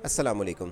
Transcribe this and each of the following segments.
अस्सलामुअलैकुम।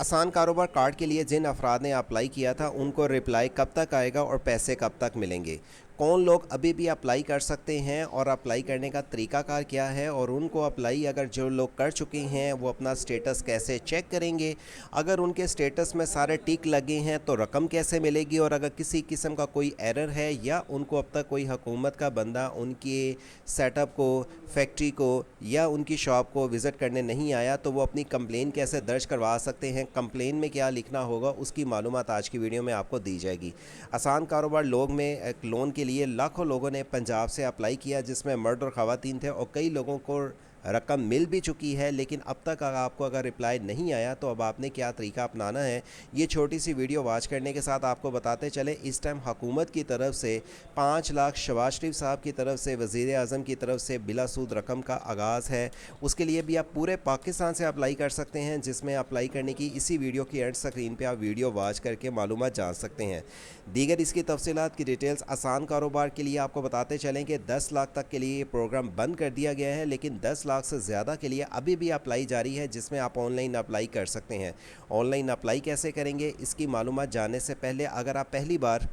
आसान कारोबार कार्ड के लिए जिन अफराद ने अप्लाई किया था उनको रिप्लाई कब तक आएगा और पैसे कब तक मिलेंगे? कौन लोग अभी भी अप्लाई कर सकते हैं और अप्लाई करने का तरीकाकार क्या है, और उनको अप्लाई अगर जो लोग कर चुके हैं वो अपना स्टेटस कैसे चेक करेंगे? अगर उनके स्टेटस में सारे टिक लगे हैं तो रकम कैसे मिलेगी, और अगर किसी किस्म का कोई एरर है या उनको अब तक कोई हुकूमत का बंदा उनके सेटअप को, फैक्ट्री को या उनकी शॉप को विज़िट करने नहीं आया तो वो अपनी कंप्लेन कैसे दर्ज करवा सकते हैं, कंप्लेन में क्या लिखना होगा, उसकी मालूमात आज की वीडियो में आपको दी जाएगी। आसान कारोबार लोग में एक लोन के लिए लाखों लोगों ने पंजाब से अप्लाई किया, जिसमें मर्द और ख़वातीन थे, और कई लोगों को रकम मिल भी चुकी है, लेकिन अब तक आपको अगर रिप्लाई नहीं आया तो अब आपने क्या तरीका अपनाना है, ये छोटी सी वीडियो वॉच करने के साथ आपको बताते चले। इस टाइम हुकूमत की तरफ से 5 लाख शहबाज शरीफ साहब की तरफ से, वज़ीर आज़म की तरफ से बिला सूद रकम का आगाज़ है। उसके लिए भी आप पूरे पाकिस्तान से अप्लाई कर सकते हैं, जिसमें अप्लाई करने की इसी वीडियो की एंड स्क्रीन पर आप वीडियो वॉच करके मालूमात जान सकते हैं। दीगर इसकी तफसीलात की डिटेल्स आसान कारोबार के लिए आपको बताते चलें कि 10 लाख तक के लिए ये प्रोग्राम बंद कर दिया गया है, लेकिन 10 लाख से ज़्यादा के लिए अभी भी अप्लाई जारी है, जिसमें आप ऑनलाइन अप्लाई कर सकते हैं। ऑनलाइन अप्लाई कैसे करेंगे इसकी मालूमात जानने से पहले, अगर आप पहली बार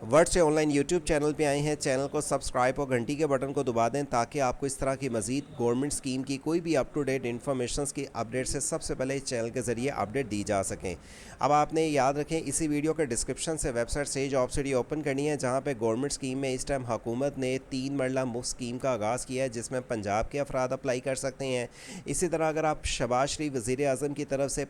वर्ड से ऑनलाइन यूट्यूब चैनल पे आए हैं, चैनल को सब्सक्राइब और घंटी के बटन को दबा दें ताकि आपको इस तरह की मजीद गवर्नमेंट स्कीम की कोई भी अप टू डेट इन्फॉर्मेशन की अपडेट से सबसे पहले इस चैनल के ज़रिए अपडेट दी जा सकें। अब आपने याद रखें, इसी वीडियो के डिस्क्रिप्शन से वेबसाइट से जॉब सिटी ओपन करनी है, जहाँ पर गवर्नमेंट स्कीम में इस टाइम हुकूमत ने 3 मरला मुफ्त स्कीम का आगाज़ किया है, जिसमें पंजाब के अफराद अप्लाई कर सकते हैं। इसी तरह अगर आप शहबाज शरीफ वज़ीर आज़म की तरफ से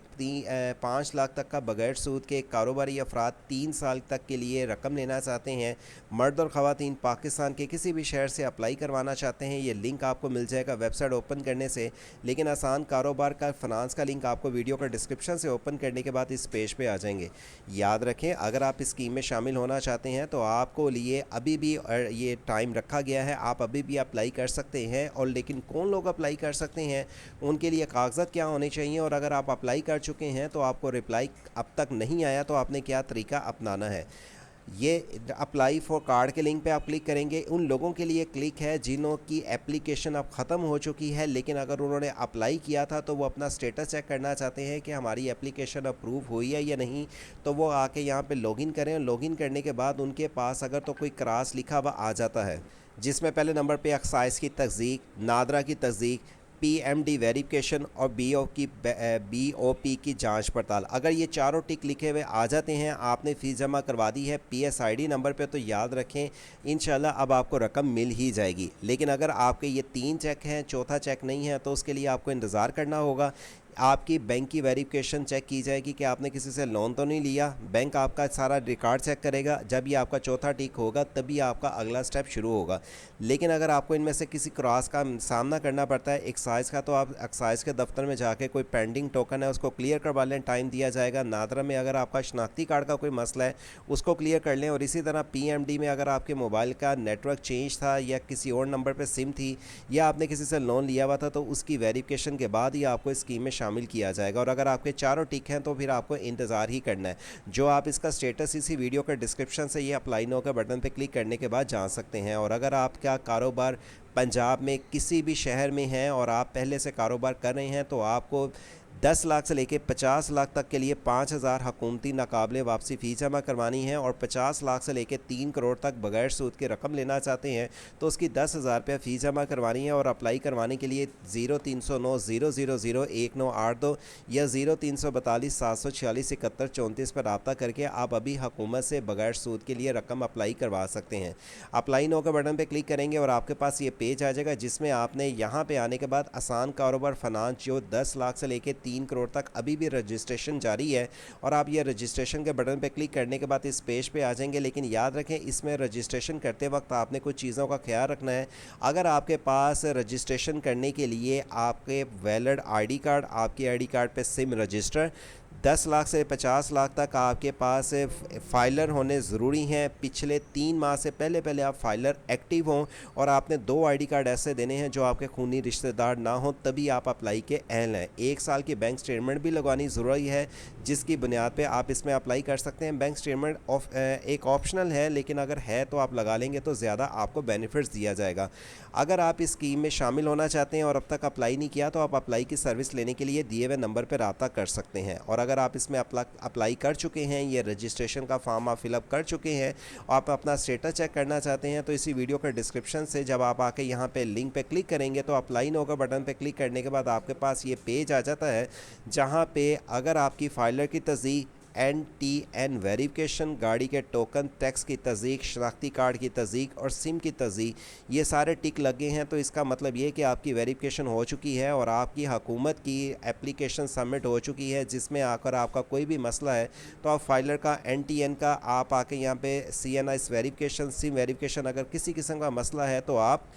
5 लाख तक का बगैर सूद के कारोबारी अफराद 3 साल तक के लिए रकम लेना चाहते हैं, मर्द और ख़वातीन पाकिस्तान के किसी भी शहर से अप्लाई करवाना चाहते हैं, ये लिंक आपको मिल जाएगा वेबसाइट ओपन करने से। लेकिन आसान कारोबार का फाइनेंस का लिंक आपको वीडियो का डिस्क्रिप्शन से ओपन करने के बाद इस पेज पे आ जाएंगे। याद रखें, अगर आप इस स्कीम में शामिल होना चाहते हैं तो आपको लिए अभी भी ये टाइम रखा गया है, आप अभी भी अप्लाई कर सकते हैं। और लेकिन कौन लोग अप्लाई कर सकते हैं, उनके लिए कागजात क्या होने चाहिए, और अगर आप अप्लाई कर चुके हैं तो आपको रिप्लाई अब तक नहीं आया तो आपने क्या तरीका अपनाना है। ये अप्लाई फॉर कार्ड के लिंक पे आप क्लिक करेंगे, उन लोगों के लिए क्लिक है जिन्हों की एप्लीकेशन अब ख़त्म हो चुकी है, लेकिन अगर उन्होंने अप्लाई किया था तो वो अपना स्टेटस चेक करना चाहते हैं कि हमारी एप्लीकेशन अप्रूव हुई है या नहीं। तो वो आके यहाँ पे लॉगिन करें। लॉगिन करने के बाद उनके पास अगर तो कोई क्रॉस लिखा हुआ आ जाता है, जिसमें पहले नंबर पे एक्साइज की तस्दीक, नादरा की तस्दीक, पीएमडी वेरिफिकेशन और बीओपी की जांच पड़ताल, अगर ये चारों टिक लिखे हुए आ जाते हैं, आपने फ़ीस जमा करवा दी है पीएसआईडी नंबर पे, तो याद रखें इंशाल्लाह अब आपको रकम मिल ही जाएगी। लेकिन अगर आपके ये 3 चेक हैं, चौथा चेक नहीं है, तो उसके लिए आपको इंतज़ार करना होगा। आपकी बैंक की वेरिफिकेशन चेक की जाएगी कि आपने किसी से लोन तो नहीं लिया। बैंक आपका सारा रिकॉर्ड चेक करेगा, जब ये आपका चौथा टिक होगा तभी आपका अगला स्टेप शुरू होगा। लेकिन अगर आपको इनमें से किसी क्रॉस का सामना करना पड़ता है एक्साइज का, तो आप एक्साइज के दफ्तर में जाके कोई पेंडिंग टोकन है उसको क्लियर करवा लें, टाइम दिया जाएगा। नादरा में अगर आपका शनाख्ती कार्ड का कोई मसला है उसको क्लियर कर लें। और इसी तरह पीएमडी में अगर आपके मोबाइल का नेटवर्क चेंज था या किसी और नंबर पर सिम थी या आपने किसी से लोन लिया हुआ था, तो उसकी वेरिफिकेशन के बाद ही आपको इस स्कीम में शामिल किया जाएगा। और अगर आपके चारों टिक हैं तो फिर आपको इंतज़ार ही करना है। जो आप इसका स्टेटस इसी वीडियो के डिस्क्रिप्शन से ये अप्लाई नो के बटन पे क्लिक करने के बाद जान सकते हैं। और अगर आपका कारोबार पंजाब में किसी भी शहर में है और आप पहले से कारोबार कर रहे हैं, तो आपको 10 लाख से लेकर 50 लाख तक के लिए 5,000 हुकूमती नाकाबिले वापसी फ़ीस जमा करवानी है, और 50 लाख से लेकर 3 करोड़ तक बगैर सूद की रकम लेना चाहते हैं तो उसकी 10,000 रुपया फ़ीस जमा करवानी है। और अप्लाई करवाने के लिए 0309 000 1982 या 0342 746 7134 पर रब्ता करके आप अभी हुकूमत से बगैर सूद के लिए रकम अप्लाई करवा सकते हैं। अप्लाई नो के बटन पर क्लिक करेंगे और आपके पास ये पेज आ जाएगा, जिसमें आपने यहाँ पर आने के बाद आसान कारोबार फाइनेंस जो 10 लाख से लेकर 3 करोड़ तक अभी भी रजिस्ट्रेशन जारी है, और आप ये रजिस्ट्रेशन के बटन पे क्लिक करने के बाद इस पेज पे आ जाएंगे। लेकिन याद रखें, इसमें रजिस्ट्रेशन करते वक्त आपने कुछ चीज़ों का ख्याल रखना है। अगर आपके पास रजिस्ट्रेशन करने के लिए आपके वैलिड आईडी कार्ड, आपके आईडी कार्ड पे सिम रजिस्टर, 10 लाख से 50 लाख तक आपके पास फाइलर होने ज़रूरी हैं। पिछले 3 माह से पहले आप फाइलर एक्टिव हों और आपने 2 आईडी कार्ड ऐसे देने हैं जो आपके खूनी रिश्तेदार ना हो, तभी आप अप्लाई के अहल हैं। 1 साल की बैंक स्टेटमेंट भी लगवानी ज़रूरी है, जिसकी बुनियाद पे आप इसमें अप्लाई कर सकते हैं। बैंक स्टेटमेंट एक ऑप्शनल है, लेकिन अगर है तो आप लगा लेंगे तो ज़्यादा आपको बेनिफिट्स दिया जाएगा। अगर आप इस स्कीम में शामिल होना चाहते हैं और अब तक अप्लाई नहीं किया, तो आप अप्लाई की सर्विस लेने के लिए दिए हुए नंबर पर रब्ता कर सकते हैं। और अगर आप इसमें अप्लाई कर चुके हैं, ये रजिस्ट्रेशन का फॉर्म आप फिलअप कर चुके हैं, आप अपना स्टेटस चेक करना चाहते हैं, तो इसी वीडियो के डिस्क्रिप्शन से जब आप आके यहाँ पे लिंक पे क्लिक करेंगे तो अप्लाई नाउ का बटन पे क्लिक करने के बाद आपके पास ये पेज आ जाता है, जहाँ पे अगर आपकी फाइलर की तस्दीक, NTN वेरिफिकेशन, गाड़ी के टोकन, टैक्स की तस्दीक, शनाख्ती कार्ड की तस्दीक और सिम की तस्दीक, ये सारे टिक लगे हैं, तो इसका मतलब ये कि आपकी वेरिफिकेशन हो चुकी है और आपकी हुकूमत की एप्लीकेशन सबमिट हो चुकी है, जिसमें आकर आपका कोई भी मसला है तो आप फाइलर का, NTN का, आप आके यहाँ पे CNIS वेरिफिकेशन, सिम वेरिफिकेशन, अगर किसी किस्म का मसला है तो आप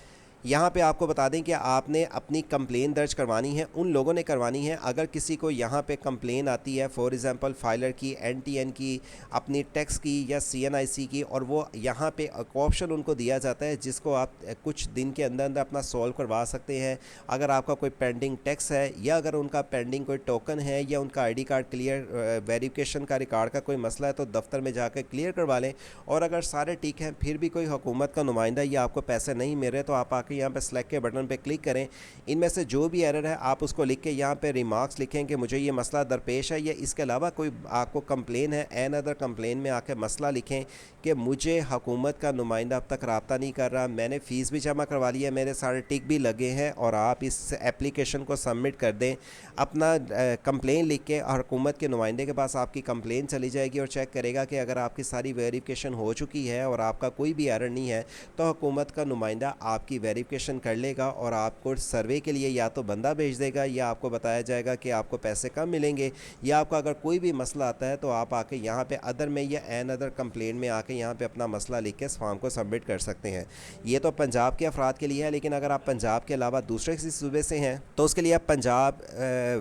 यहाँ पे आपको बता दें कि आपने अपनी कंप्लेन दर्ज करवानी है, उन लोगों ने करवानी है। अगर किसी को यहाँ पे कंप्लेन आती है, फॉर एग्ज़ाम्पल फाइलर की, NTN की, अपनी टैक्स की या CNIC की, और वो यहाँ पे एक ऑप्शन उनको दिया जाता है जिसको आप कुछ दिन के अंदर अंदर अपना सॉल्व करवा सकते हैं। अगर आपका कोई पेंडिंग टैक्स है या अगर उनका पेंडिंग कोई टोकन है या उनका ID कार्ड क्लियर, वेरिफिकेशन का रिकॉर्ड का कोई मसला है, तो दफ्तर में जाकर क्लियर करवा लें। और अगर सारे ठीक हैं फिर भी कोई हुकूमत का नुमाइंदा या आपको पैसे नहीं मिल रहे, तो आप आके यहाँ पे सेलेक्ट के बटन पे क्लिक करें। इनमें से जो भी एरर है आप उसको लिख के यहाँ पे रिमार्क्स लिखें कि मुझे ये मसला दरपेश है, या इसके अलावा कोई आपको कंप्लेन है, एन अदर कंप्लेन में आके मसला लिखें कि मुझे हुकूमत का नुमाइंदा अब तक रब्ता नहीं कर रहा, मैंने फ़ीस भी जमा करवा ली है, मेरे सारे टिक भी लगे हैं, और आप इस एप्लीकेशन को सबमिट कर दें। अपना कंप्लेन लिख के हुकूमत के नुमाइंदे के पास आपकी कंप्लेन चली जाएगी और चेक करेगा कि अगर आपकी सारी वेरिफिकेशन हो चुकी है और आपका कोई भी एरर नहीं है, तो हुकूमत का नुमाइंदा आपकी वेरिफिकेशन कर लेगा और आपको सर्वे के लिए या तो बंदा भेज देगा, या आपको बताया जाएगा कि आपको पैसे कम मिलेंगे, या आपका अगर कोई भी मसला आता है तो आप आके यहाँ पे अदर में या एन अदर कंप्लेंट में आके यहाँ पे अपना मसला लिख के इस फॉर्म को सबमिट कर सकते हैं। ये तो पंजाब के अफराद के लिए है, लेकिन अगर आप पंजाब के अलावा दूसरे किसी सूबे से हैं तो उसके लिए आप पंजाब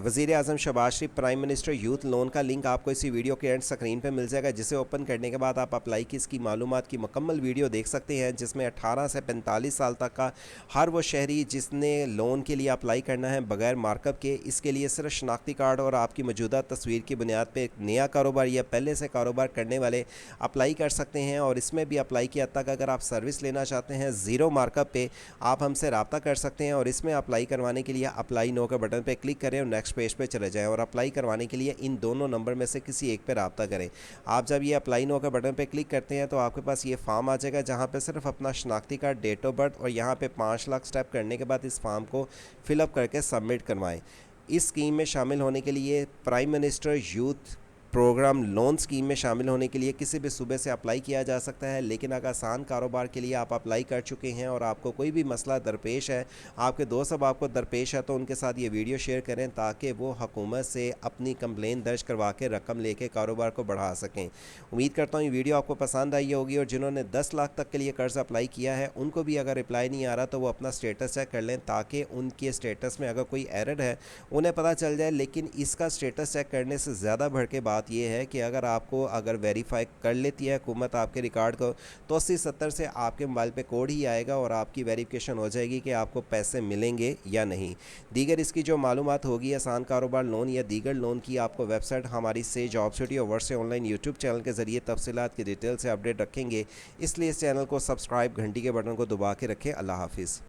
वज़ीर आज़म शहबाज शरीफ प्राइम मिनिस्टर यूथ लोन का लिंक आपको इसी वीडियो के एंड स्क्रीन पर मिल जाएगा, जिसे ओपन करने के बाद आप अप्लाई की इसकी मालूमात की मुकम्मल वीडियो देख सकते हैं, जिसमें 18 से 45 साल तक का हर वो शहरी जिसने लोन के लिए अप्लाई करना है बगैर मार्कअप के, इसके लिए सिर्फ शनाख्ती कार्ड और आपकी मौजूदा तस्वीर की बुनियाद पे एक नया कारोबार या पहले से कारोबार करने वाले अप्लाई कर सकते हैं। और इसमें भी अप्लाई किया तक अगर आप सर्विस लेना चाहते हैं ज़ीरो मार्कअप पे, आप हमसे रब्ता कर सकते हैं। और इसमें अप्लाई करवाने के लिए अप्लाई नो के बटन पर क्लिक करें और नेक्स्ट पेज पर चले जाएँ, और अप्लाई करवाने के लिए इन दोनों नंबर में से किसी एक पर रब्ता करें। आप जब ये अप्लाई नो के बटन पर क्लिक करते हैं तो आपके पास ये फॉर्म आ जाएगा, जहाँ पर सिर्फ अपना शनाख्ती कार्ड, डेट ऑफ बर्थ और यहाँ पर 5 लाख स्टेप करने के बाद इस फॉर्म को फिलअप करके सबमिट करवाएं। इस स्कीम में शामिल होने के लिए, prime minister youth programme loan scheme में शामिल होने के लिए किसी भी सूबे से अप्लाई किया जा सकता है। लेकिन अगर आसान कारोबार के लिए आप अप्लाई कर चुके हैं और आपको कोई भी मसला दरपेश है, आपके दोस्त अब आपको दरपेश है, तो उनके साथ ये वीडियो शेयर करें ताकि वो हुकूमत से अपनी कंप्लेन दर्ज करवा के रकम लेके कारोबार को बढ़ा सकें। उम्मीद करता हूँ ये वीडियो आपको पसंद आई होगी, और जिन्होंने 10 लाख तक के लिए कर्ज़ अप्लाई किया है उनको भी अगर रिप्लाई नहीं आ रहा तो वो अपना स्टेटस चेक कर लें, ताकि उनके स्टेटस में अगर कोई एरर है उन्हें पता चल जाए। लेकिन इसका स्टेटस चेक करने से ज़्यादा बढ़ के बात ये है कि अगर वेरीफाई कर लेती है हुकूमत आपके रिकॉर्ड को, तो 80-70 से आपके मोबाइल पे कोड ही आएगा और आपकी वेरिफिकेशन हो जाएगी कि आपको पैसे मिलेंगे या नहीं। दीगर इसकी जो मालूमात होगी आसान कारोबार लोन या दीगर लोन की, आपको वेबसाइट हमारी से जॉब सिटी और वर्ड से ऑनलाइन यूट्यूब चैनल के ज़रिए तफसीलात की डिटेल से अपडेट रखेंगे। इसलिए इस चैनल को सब्सक्राइब, घंटी के बटन को दबा के रखें। अल्लाह हाफिज़।